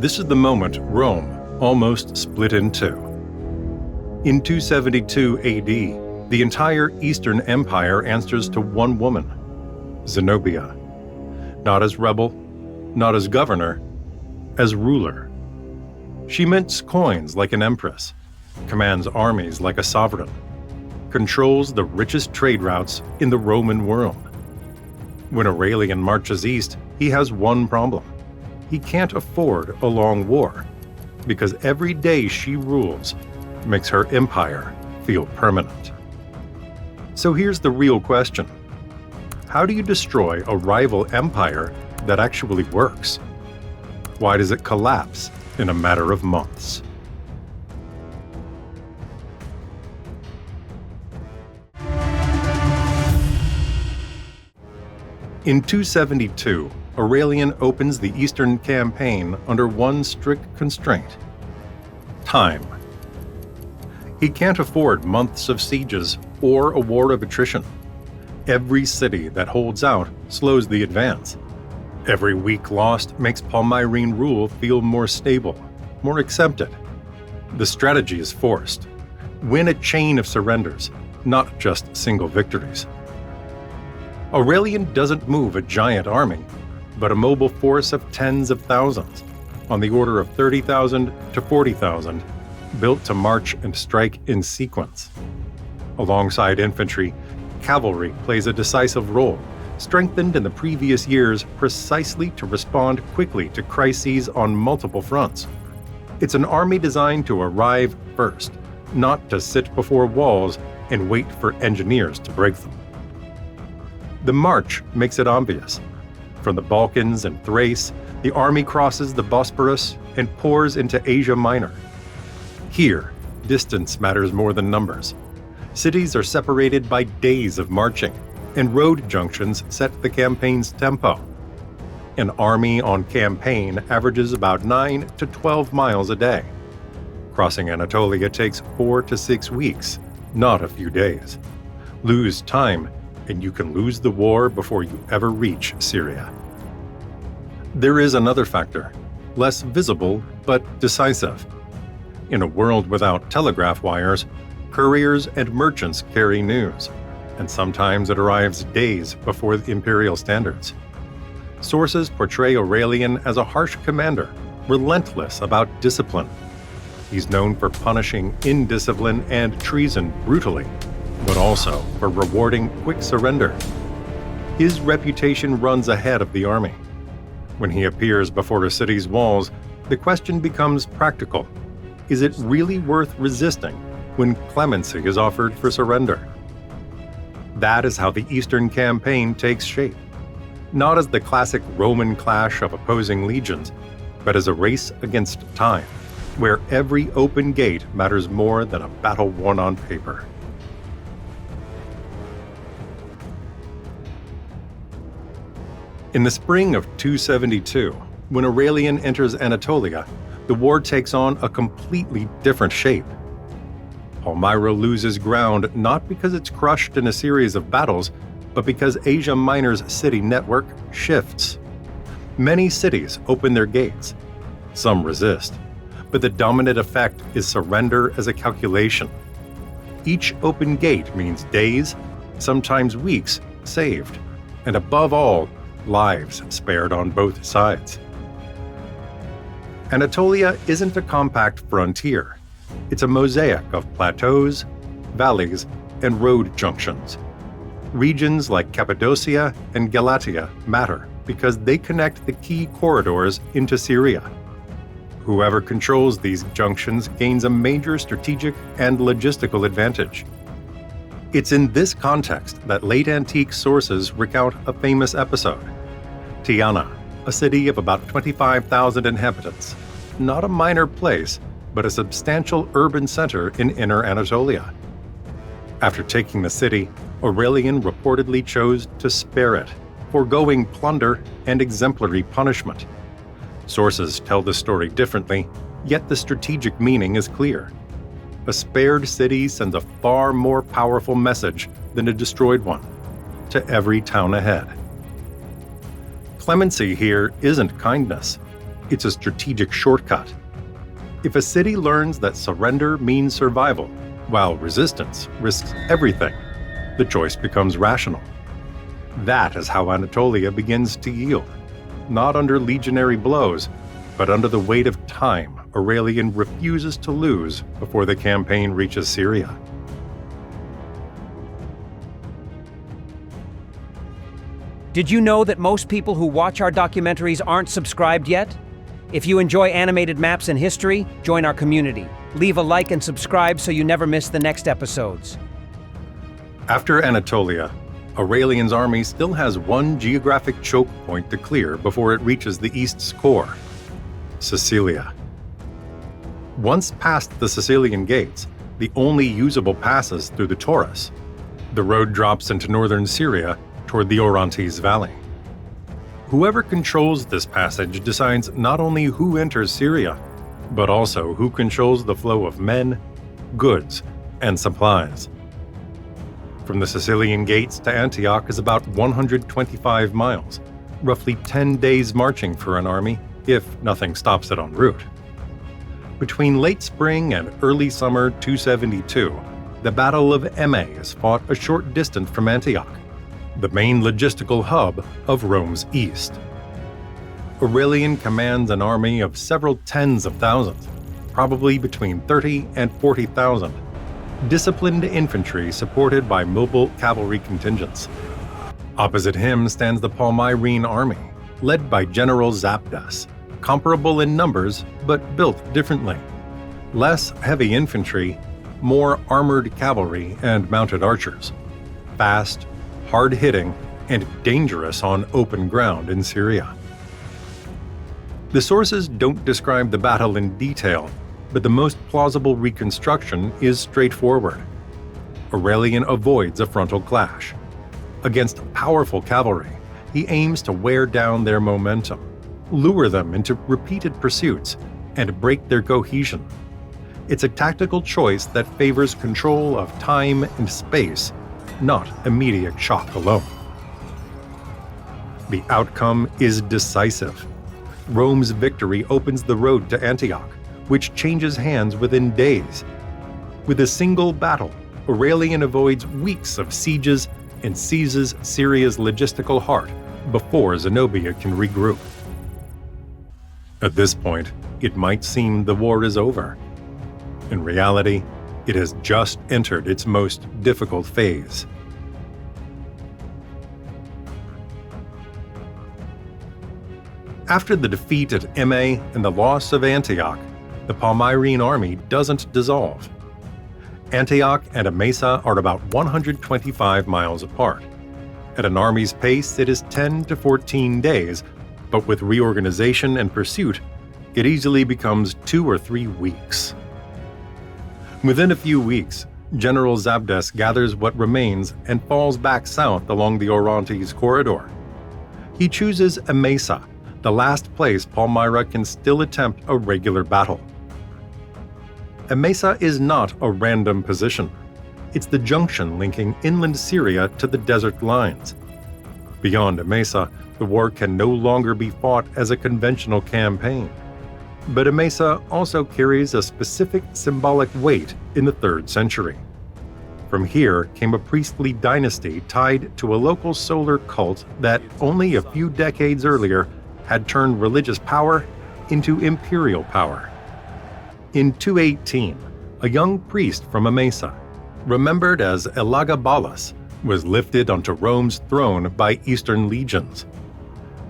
This is the moment Rome almost split in two. In 272 AD, the entire Eastern Empire answers to one woman, Zenobia. Not as rebel, not as governor, as ruler. She mints coins like an empress, commands armies like a sovereign, controls the richest trade routes in the Roman world. When Aurelian marches east, he has one problem. He can't afford a long war, because every day she rules makes her empire feel permanent. So here's the real question. How do you destroy a rival empire that actually works? Why does it collapse in a matter of months? In 272, Aurelian opens the Eastern campaign under one strict constraint: time. He can't afford months of sieges or a war of attrition. Every city that holds out slows the advance. Every week lost makes Palmyrene rule feel more stable, more accepted. The strategy is forced. Win a chain of surrenders, not just single victories. Aurelian doesn't move a giant army, but a mobile force of tens of thousands, on the order of 30,000 to 40,000, built to march and strike in sequence. Alongside infantry, cavalry plays a decisive role, strengthened in the previous years precisely to respond quickly to crises on multiple fronts. It's an army designed to arrive first, not to sit before walls and wait for engineers to break them. The march makes it obvious. From the Balkans and Thrace, the army crosses the Bosporus and pours into Asia Minor. Here, distance matters more than numbers. Cities are separated by days of marching, and road junctions set the campaign's tempo. An army on campaign averages about 9 to 12 miles a day. Crossing Anatolia takes 4 to 6 weeks, not a few days. Lose time, and you can lose the war before you ever reach Syria. There is another factor, less visible but decisive. In a world without telegraph wires, couriers and merchants carry news, and sometimes it arrives days before the imperial standards. Sources portray Aurelian as a harsh commander, relentless about discipline. He's known for punishing indiscipline and treason brutally, but also for rewarding quick surrender. His reputation runs ahead of the army. When he appears before a city's walls, the question becomes practical. Is it really worth resisting when clemency is offered for surrender? That is how the Eastern campaign takes shape, not as the classic Roman clash of opposing legions, but as a race against time, where every open gate matters more than a battle won on paper. In the spring of 272, when Aurelian enters Anatolia, the war takes on a completely different shape. Palmyra loses ground not because it's crushed in a series of battles, but because Asia Minor's city network shifts. Many cities open their gates. Some resist, but the dominant effect is surrender as a calculation. Each open gate means days, sometimes weeks, saved, and above all, lives spared on both sides. Anatolia isn't a compact frontier. It's a mosaic of plateaus, valleys, and road junctions. Regions like Cappadocia and Galatia matter because they connect the key corridors into Syria. Whoever controls these junctions gains a major strategic and logistical advantage. It's in this context that late antique sources recount a famous episode. Tyana, a city of about 25,000 inhabitants, not a minor place, but a substantial urban center in Inner Anatolia. After taking the city, Aurelian reportedly chose to spare it, foregoing plunder and exemplary punishment. Sources tell the story differently, yet the strategic meaning is clear. A spared city sends a far more powerful message than a destroyed one, to every town ahead. Clemency here isn't kindness. It's a strategic shortcut. If a city learns that surrender means survival, while resistance risks everything, the choice becomes rational. That is how Anatolia begins to yield, not under legionary blows, but under the weight of time Aurelian refuses to lose before the campaign reaches Syria. Did you know that most people who watch our documentaries aren't subscribed yet? If you enjoy animated maps and history, join our community. Leave a like and subscribe so you never miss the next episodes. After Anatolia, Aurelian's army still has one geographic choke point to clear before it reaches the East's core: Sicilia. Once past the Sicilian gates, the only usable passes through the Taurus. The road drops into northern Syria toward the Orontes Valley. Whoever controls this passage decides not only who enters Syria, but also who controls the flow of men, goods, and supplies. From the Sicilian gates to Antioch is about 125 miles, roughly 10 days marching for an army, if nothing stops it en route. Between late spring and early summer 272, the Battle of Emmae is fought a short distance from Antioch, the main logistical hub of Rome's east. Aurelian commands an army of several tens of thousands, probably between 30 and 40,000, disciplined infantry supported by mobile cavalry contingents. Opposite him stands the Palmyrene army, led by General Zabdas, comparable in numbers but built differently. Less heavy infantry, more armored cavalry and mounted archers. Fast, hard-hitting, and dangerous on open ground in Syria. The sources don't describe the battle in detail, but the most plausible reconstruction is straightforward. Aurelian avoids a frontal clash. Against powerful cavalry, he aims to wear down their momentum, lure them into repeated pursuits, and break their cohesion. It's a tactical choice that favors control of time and space, not immediate shock alone. The outcome is decisive. Rome's victory opens the road to Antioch, which changes hands within days. With a single battle, Aurelian avoids weeks of sieges and seizes Syria's logistical heart before Zenobia can regroup. At this point, it might seem the war is over. In reality, it has just entered its most difficult phase. After the defeat at Emmae and the loss of Antioch, the Palmyrene army doesn't dissolve. Antioch and Emesa are about 125 miles apart. At an army's pace, it is 10 to 14 days, but with reorganization and pursuit, it easily becomes 2 or 3 weeks. Within a few weeks, General Zabdas gathers what remains and falls back south along the Orontes corridor. He chooses Emesa, the last place Palmyra can still attempt a regular battle. Emesa is not a random position. It's the junction linking inland Syria to the desert lines. Beyond Emesa, the war can no longer be fought as a conventional campaign. But Emesa also carries a specific symbolic weight in the 3rd century. From here came a priestly dynasty tied to a local solar cult that only a few decades earlier had turned religious power into imperial power. In 218, a young priest from Emesa, remembered as Elagabalus, was lifted onto Rome's throne by Eastern legions.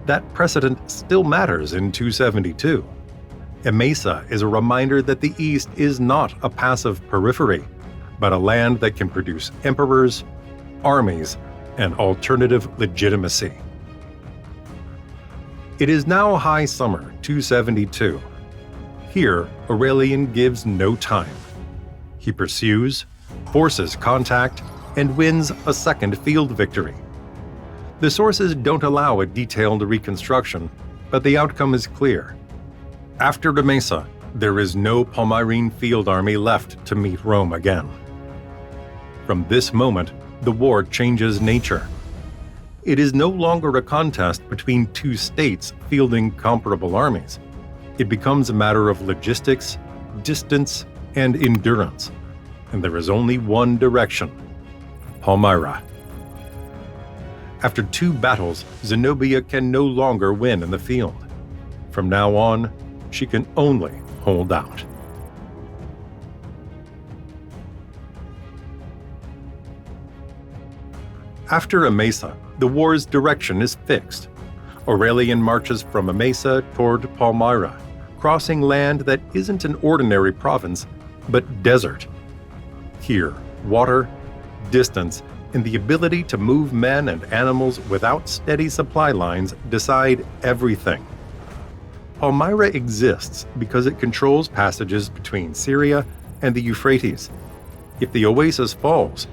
That precedent still matters in 272. Emesa is a reminder that the East is not a passive periphery, but a land that can produce emperors, armies, and alternative legitimacy. It is now high summer 272. Here, Aurelian gives no time. He pursues, forces contact, and wins a second field victory. The sources don't allow a detailed reconstruction, but the outcome is clear. After Emesa, there is no Palmyrene field army left to meet Rome again. From this moment, the war changes nature. It is no longer a contest between two states fielding comparable armies. It becomes a matter of logistics, distance, and endurance, and there is only one direction: Palmyra. After 2 battles, Zenobia can no longer win in the field. From now on, she can only hold out. After Emesa, the war's direction is fixed. Aurelian marches from Emesa toward Palmyra, crossing land that isn't an ordinary province, but desert. Here, water, distance, and the ability to move men and animals without steady supply lines decide everything. Palmyra exists because it controls passages between Syria and the Euphrates. If the oasis falls,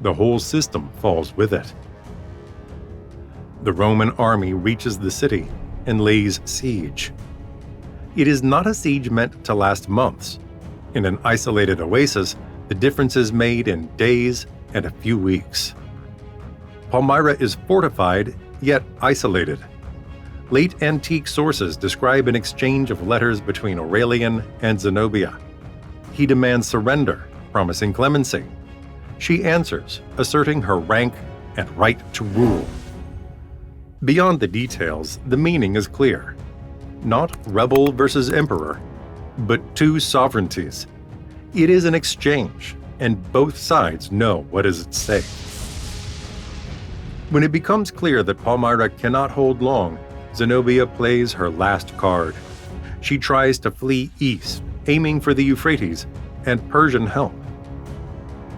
the whole system falls with it. The Roman army reaches the city and lays siege. It is not a siege meant to last months. In an isolated oasis, the difference is made in days and a few weeks. Palmyra is fortified, yet isolated. Late antique sources describe an exchange of letters between Aurelian and Zenobia. He demands surrender, promising clemency. She answers, asserting her rank and right to rule. Beyond the details, the meaning is clear. Not rebel versus emperor, but 2 sovereignties. It is an exchange, and both sides know what is at stake. When it becomes clear that Palmyra cannot hold long, Zenobia plays her last card. She tries to flee east, aiming for the Euphrates and Persian help.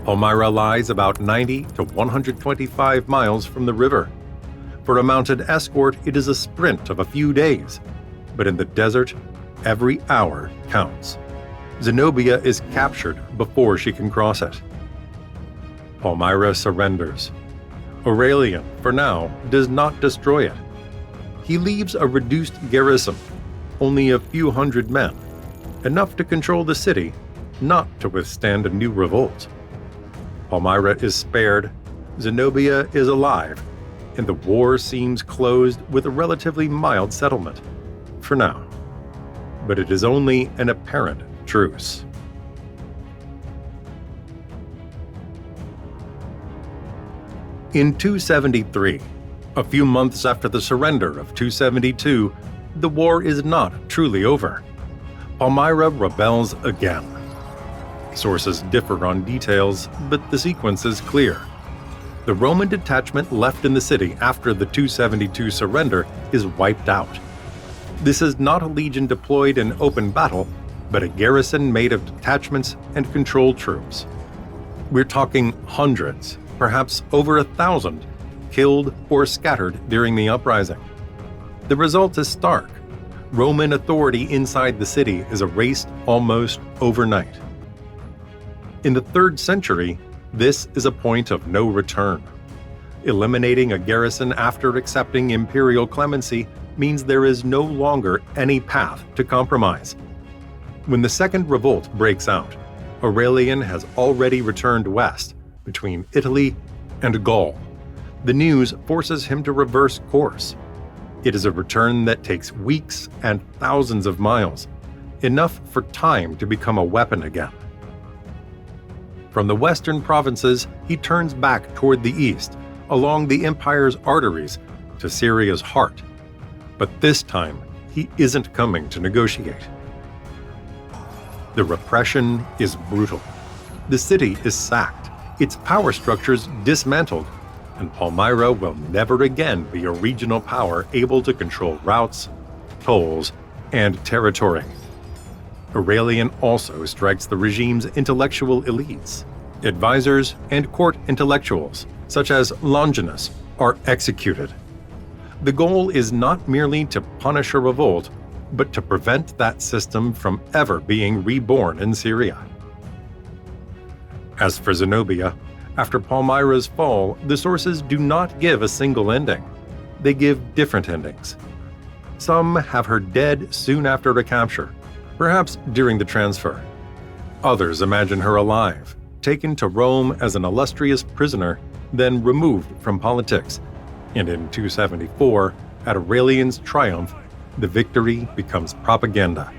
Palmyra lies about 90 to 125 miles from the river. For a mounted escort, it is a sprint of a few days, but in the desert, every hour counts. Zenobia is captured before she can cross it. Palmyra surrenders. Aurelian, for now, does not destroy it. He leaves a reduced garrison, only a few hundred men, enough to control the city, not to withstand a new revolt. Palmyra is spared, Zenobia is alive, and the war seems closed with a relatively mild settlement, for now. But it is only an apparent truce. In 273, a few months after the surrender of 272, the war is not truly over. Palmyra rebels again. Sources differ on details, but the sequence is clear. The Roman detachment left in the city after the 272 surrender is wiped out. This is not a legion deployed in open battle, but a garrison made of detachments and control troops. We're talking hundreds, perhaps over 1,000, killed or scattered during the uprising. The result is stark. Roman authority inside the city is erased almost overnight. In the 3rd century, this is a point of no return. Eliminating a garrison after accepting imperial clemency means there is no longer any path to compromise. When the Second Revolt breaks out, Aurelian has already returned west, between Italy and Gaul. The news forces him to reverse course. It is a return that takes weeks and thousands of miles, enough for time to become a weapon again. From the western provinces, he turns back toward the east, along the empire's arteries, to Syria's heart. But this time, he isn't coming to negotiate. The repression is brutal. The city is sacked, its power structures dismantled, and Palmyra will never again be a regional power able to control routes, tolls, and territory. Aurelian also strikes the regime's intellectual elites. Advisors and court intellectuals, such as Longinus, are executed. The goal is not merely to punish a revolt, but to prevent that system from ever being reborn in Syria. As for Zenobia, after Palmyra's fall, the sources do not give a single ending. They give different endings. Some have her dead soon after the capture, perhaps during the transfer. Others imagine her alive, taken to Rome as an illustrious prisoner, then removed from politics, and in 274, at Aurelian's triumph, the victory becomes propaganda.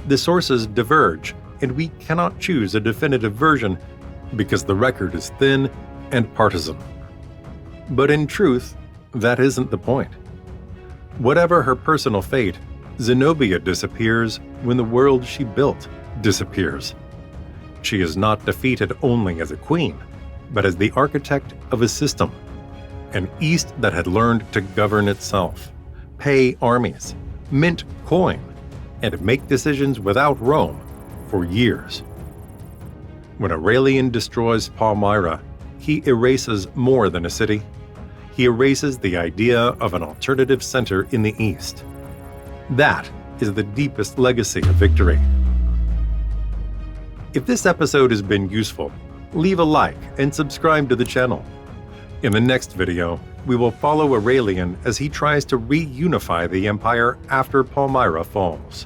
The sources diverge, and we cannot choose a definitive version because the record is thin and partisan. But in truth, that isn't the point. Whatever her personal fate, Zenobia disappears when the world she built disappears. She is not defeated only as a queen, but as the architect of a system, an East that had learned to govern itself, pay armies, mint coin, and make decisions without Rome for years. When Aurelian destroys Palmyra, he erases more than a city. He erases the idea of an alternative center in the East. That is the deepest legacy of victory. If this episode has been useful, leave a like and subscribe to the channel. In the next video, we will follow Aurelian as he tries to reunify the empire after Palmyra falls.